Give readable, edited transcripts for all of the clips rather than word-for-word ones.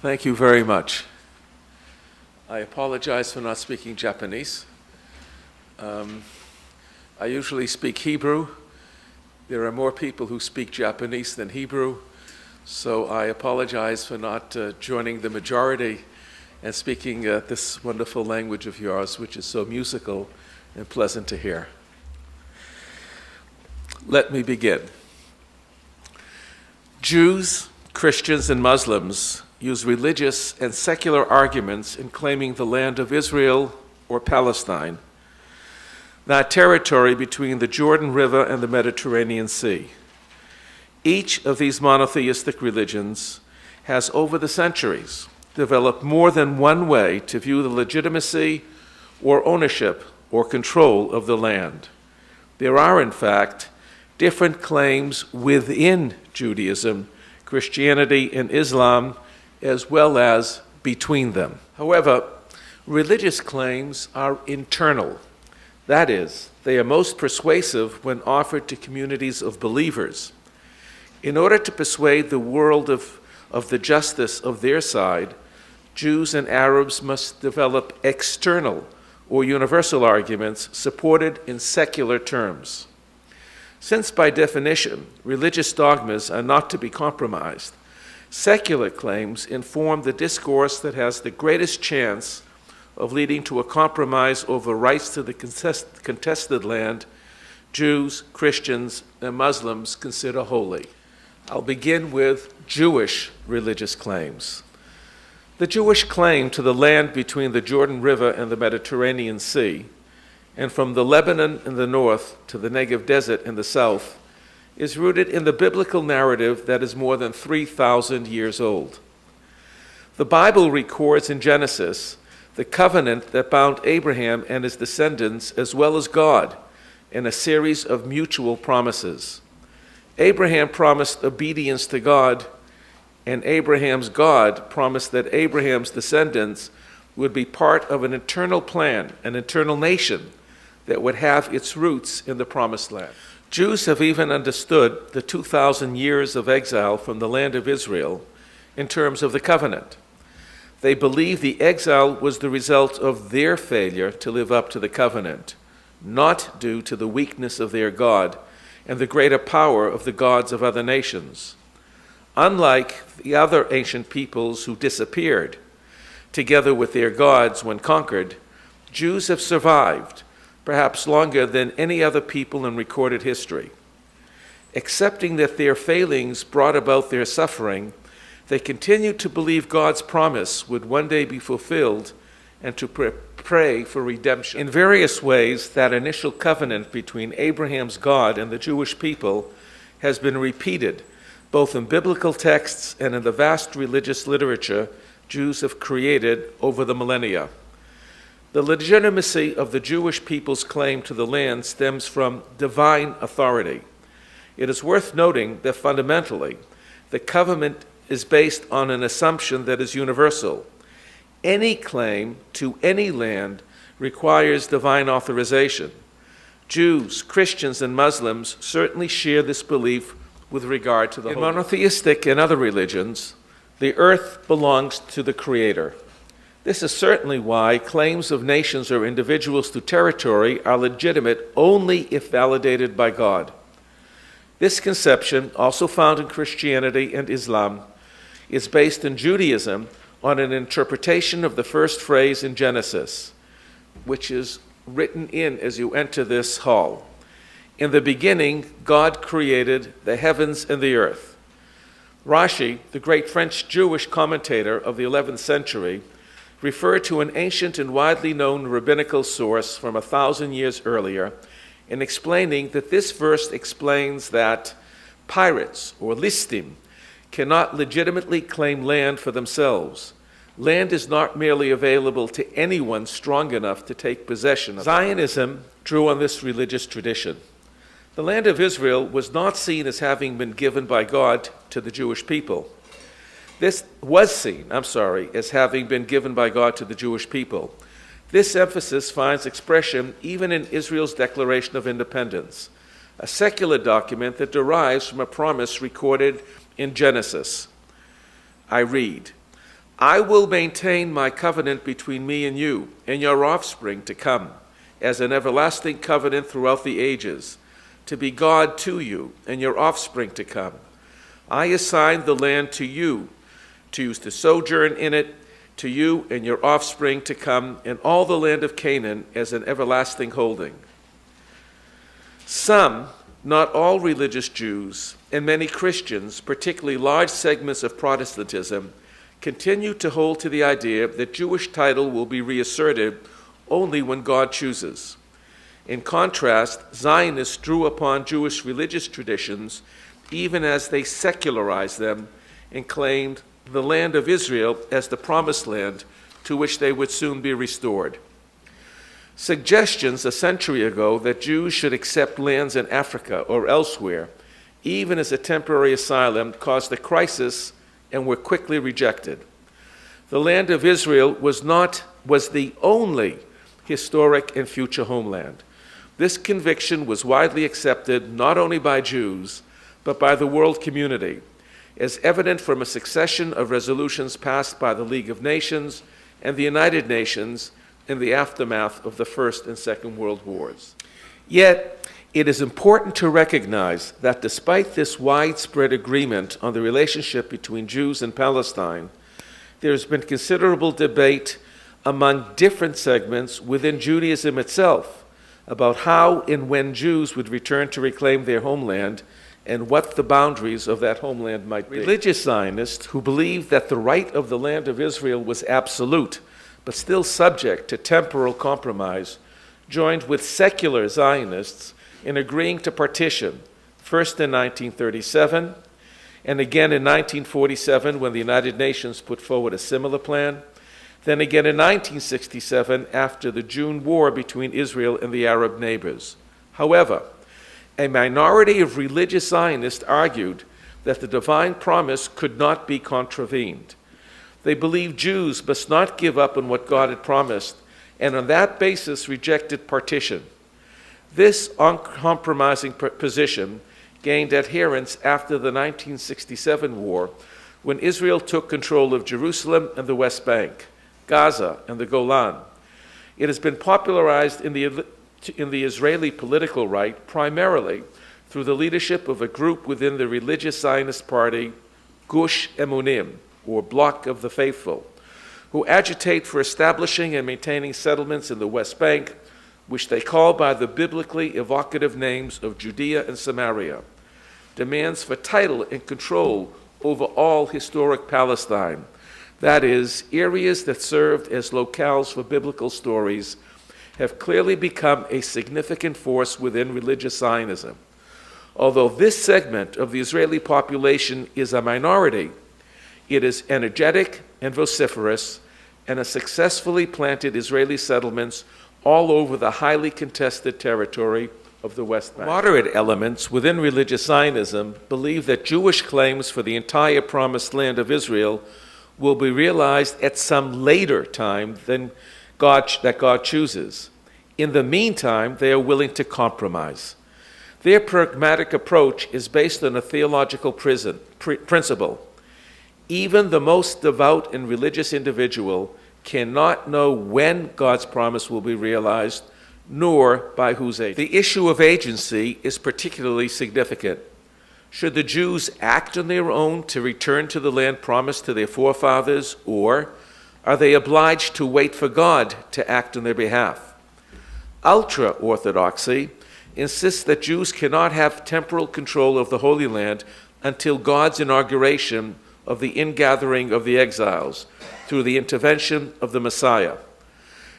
Thank you very much. I apologize for not speaking Japanese. I usually speak Hebrew. There are more people who speak Japanese than Hebrew, so I apologize for not joining the majority and speaking this wonderful language of yours, which is so musical and pleasant to hear. Let me begin. Jews, Christians, and Muslims use religious and secular arguments in claiming the land of Israel or Palestine, that territory between the Jordan River and the Mediterranean Sea. Each of these monotheistic religions has, over the centuries, developed more than one way to view the legitimacy or ownership or control of the land. There are, in fact, different claims within Judaism, Christianity, and Islam, as well as between them. However, religious claims are internal. That is, they are most persuasive when offered to communities of believers. In order to persuade the world of the justice of their side, Jews and Arabs must develop external or universal arguments supported in secular terms. Since by definition, religious dogmas are not to be compromised, secular claims inform the discourse that has the greatest chance of leading to a compromise over rights to the contested land Jews, Christians, and Muslims consider holy. I'll begin with Jewish religious claims. The Jewish claim to the land between the Jordan River and the Mediterranean Sea, and from the Lebanon in the north to the Negev Desert in the south, is rooted in the biblical narrative that is more than 3,000 years old. The Bible records in Genesis the covenant that bound Abraham and his descendants as well as God in a series of mutual promises. Abraham promised obedience to God, and Abraham's God promised that Abraham's descendants would be part of an eternal plan, an eternal nation that would have its roots in the promised land. Jews have even understood the 2,000 years of exile from the land of Israel in terms of the covenant. They believe the exile was the result of their failure to live up to the covenant, not due to the weakness of their God and the greater power of the gods of other nations. Unlike the other ancient peoples who disappeared, together with their gods when conquered, Jews have survived, perhaps longer than any other people in recorded history. Accepting that their failings brought about their suffering, they continued to believe God's promise would one day be fulfilled and to pray for redemption. In various ways, that initial covenant between Abraham's God and the Jewish people has been repeated, both in biblical texts and in the vast religious literature Jews have created over the millennia. The legitimacy of the Jewish people's claim to the land stems from divine authority. It is worth noting that fundamentally, the covenant is based on an assumption that is universal. Any claim to any land requires divine authorization. Jews, Christians, and Muslims certainly share this belief with regard to the In monotheistic and other religions, the earth belongs to the Creator. This is certainly why claims of nations or individuals to territory are legitimate only if validated by God. This conception, also found in Christianity and Islam, is based in Judaism on an interpretation of the first phrase in Genesis, which is written in as you enter this hall. In the beginning, God created the heavens and the earth. Rashi, the great French Jewish commentator of the 11th century, referred to an ancient and widely known rabbinical source from 1,000 years earlier in explaining that this verse explains that pirates, or listim, cannot legitimately claim land for themselves. Land is not merely available to anyone strong enough to take possession of it. Zionism drew on this religious tradition. The land of Israel was not seen as having been given by God to the Jewish people. This was seen, as having been given by God to the Jewish people. This emphasis finds expression even in Israel's Declaration of Independence, a secular document that derives from a promise recorded in Genesis. I read, I will maintain my covenant between me and you and your offspring to come, as an everlasting covenant throughout the ages, to be God to you and your offspring to come. I assign the land to you, to use to sojourn in it, to you and your offspring to come, and all the land of Canaan as an everlasting holding. Some, not all religious Jews, and many Christians, particularly large segments of Protestantism, continue to hold to the idea that Jewish title will be reasserted only when God chooses. In contrast, Zionists drew upon Jewish religious traditions even as they secularized them and claimed the land of Israel as the promised land to which they would soon be restored. Suggestions a century ago that Jews should accept lands in Africa or elsewhere, even as a temporary asylum, caused a crisis and were quickly rejected. The land of Israel was the only historic and future homeland. This conviction was widely accepted not only by Jews, but by the world community, as evident from a succession of resolutions passed by the League of Nations and the United Nations in the aftermath of the First and Second World Wars. Yet, it is important to recognize that despite this widespread agreement on the relationship between Jews and Palestine, there has been considerable debate among different segments within Judaism itself about how and when Jews would return to reclaim their homeland and what the boundaries of that homeland might be. Religious Zionists who believed that the right of the land of Israel was absolute, but still subject to temporal compromise, joined with secular Zionists in agreeing to partition, first in 1937, and again in 1947 when the United Nations put forward a similar plan, then again in 1967 after the June War between Israel and the Arab neighbors. However, a minority of religious Zionists argued that the divine promise could not be contravened. They believed Jews must not give up on what God had promised, and on that basis rejected partition. This uncompromising position gained adherents after the 1967 war, when Israel took control of Jerusalem and the West Bank, Gaza and the Golan. It has been popularized in the Israeli political right primarily through the leadership of a group within the religious Zionist party, Gush Emunim, or Bloc of the Faithful, who agitate for establishing and maintaining settlements in the West Bank, which they call by the biblically evocative names of Judea and Samaria, demands for title and control over all historic Palestine, that is, areas that served as locales for biblical stories, have clearly become a significant force within religious Zionism. Although this segment of the Israeli population is a minority, it is energetic and vociferous and has successfully planted Israeli settlements all over the highly contested territory of the West Bank. Moderate elements within religious Zionism believe that Jewish claims for the entire promised land of Israel will be realized at some later time than that God chooses. In the meantime, they are willing to compromise. Their pragmatic approach is based on a theological principle. Even the most devout and religious individual cannot know when God's promise will be realized, nor by whose agency. The issue of agency is particularly significant. Should the Jews act on their own to return to the land promised to their forefathers, or are they obliged to wait for God to act on their behalf? Ultra-Orthodoxy insists that Jews cannot have temporal control of the Holy Land until God's inauguration of the ingathering of the exiles through the intervention of the Messiah.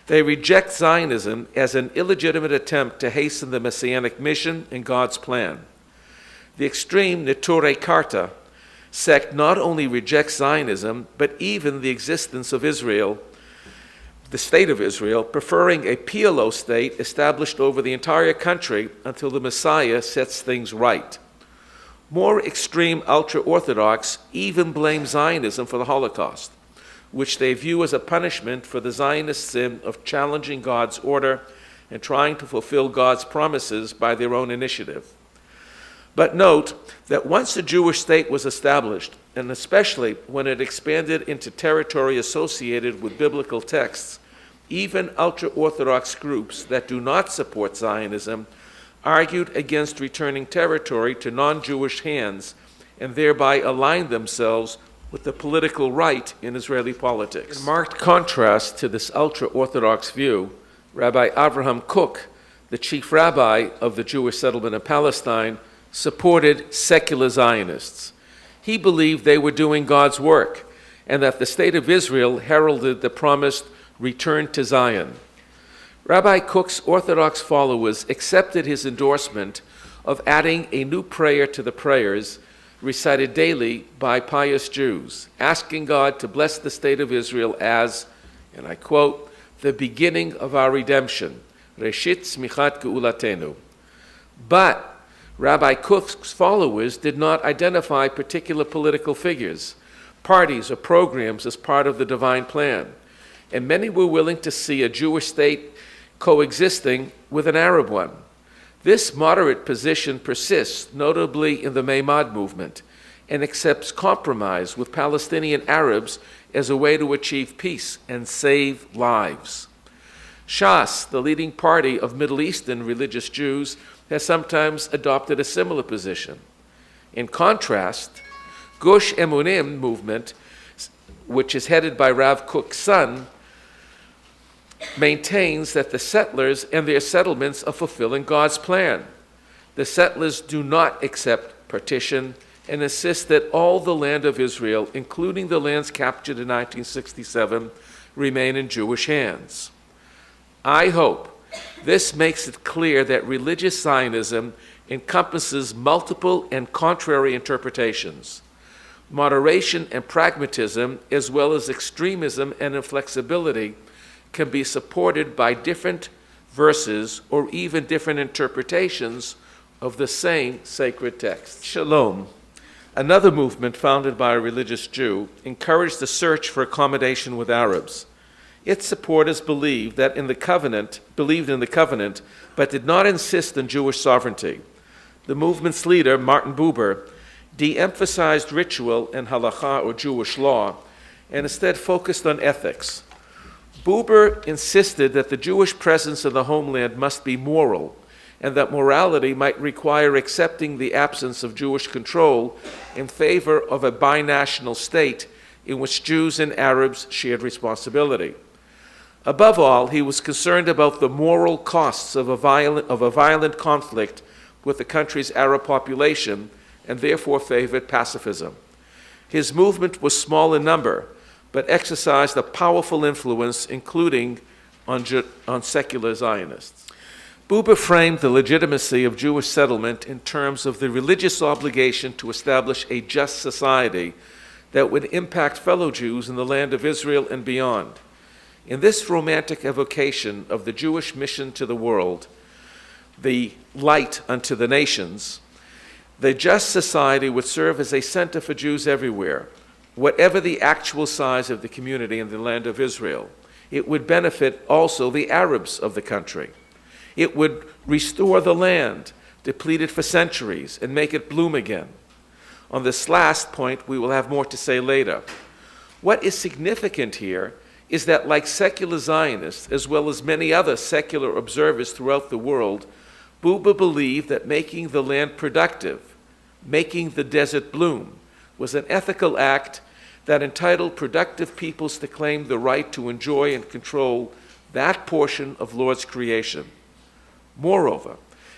They reject Zionism as an illegitimate attempt to hasten the Messianic mission and God's plan. The extreme Neturei Karta sect not only rejects Zionism, but even the existence of Israel, the state of Israel, preferring a PLO state established over the entire country until the Messiah sets things right. More extreme ultra-Orthodox even blame Zionism for the Holocaust, which they view as a punishment for the Zionist sin of challenging God's order and trying to fulfill God's promises by their own initiative. But note that once the Jewish state was established, and especially when it expanded into territory associated with biblical texts, even ultra-Orthodox groups that do not support Zionism argued against returning territory to non-Jewish hands and thereby aligned themselves with the political right in Israeli politics. In marked contrast to this ultra-Orthodox view, Rabbi Avraham Kook, the chief rabbi of the Jewish settlement of Palestine, supported secular Zionists. He believed they were doing God's work and that the state of Israel heralded the promised return to Zion. Rabbi Kook's Orthodox followers accepted his endorsement of adding a new prayer to the prayers recited daily by pious Jews, asking God to bless the state of Israel as, and I quote, the beginning of our redemption, Reshit Smichat Geulatenu. But Rabbi Kook's followers did not identify particular political figures, parties, or programs as part of the divine plan, and many were willing to see a Jewish state coexisting with an Arab one. This moderate position persists, notably in the Maimad movement, and accepts compromise with Palestinian Arabs as a way to achieve peace and save lives. Shas, the leading party of Middle Eastern religious Jews, has sometimes adopted a similar position. In contrast, Gush Emunim movement, which is headed by Rav Kook's son, maintains that the settlers and their settlements are fulfilling God's plan. The settlers do not accept partition and insist that all the land of Israel, including the lands captured in 1967, remain in Jewish hands. I hope this makes it clear that religious Zionism encompasses multiple and contrary interpretations. Moderation and pragmatism, as well as extremism and inflexibility, can be supported by different verses or even different interpretations of the same sacred text. Shalom, another movement founded by a religious Jew, encouraged the search for accommodation with Arabs. Its supporters believed in the covenant, but did not insist on Jewish sovereignty. The movement's leader, Martin Buber, de-emphasized ritual and halakha, or Jewish law, and instead focused on ethics. Buber insisted that the Jewish presence in the homeland must be moral, and that morality might require accepting the absence of Jewish control in favor of a binational state in which Jews and Arabs shared responsibility. Above all, he was concerned about the moral costs of a violent conflict with the country's Arab population, and therefore favored pacifism. His movement was small in number, but exercised a powerful influence, including on secular Zionists. Buber framed the legitimacy of Jewish settlement in terms of the religious obligation to establish a just society that would impact fellow Jews in the land of Israel and beyond. In this romantic evocation of the Jewish mission to the world, the light unto the nations, the just society would serve as a center for Jews everywhere, whatever the actual size of the community in the land of Israel. It would benefit also the Arabs of the country. It would restore the land, depleted for centuries, and make it bloom again. On this last point, we will have more to say later. What is significant here is that, like secular Zionists, as well as many other secular observers throughout the world, Buber believed that making the land productive, making the desert bloom, was an ethical act that entitled productive peoples to claim the right to enjoy and control that portion of Lord's creation. Moreover,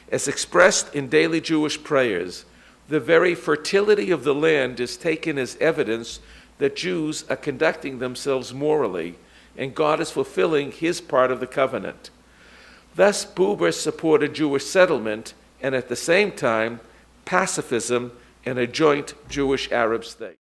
as expressed in daily Jewish prayers, the very fertility of the land is taken as evidence that Jews are conducting themselves morally, and God is fulfilling his part of the covenant. Thus, Buber supported Jewish settlement and at the same time pacifism and a joint Jewish-Arab state.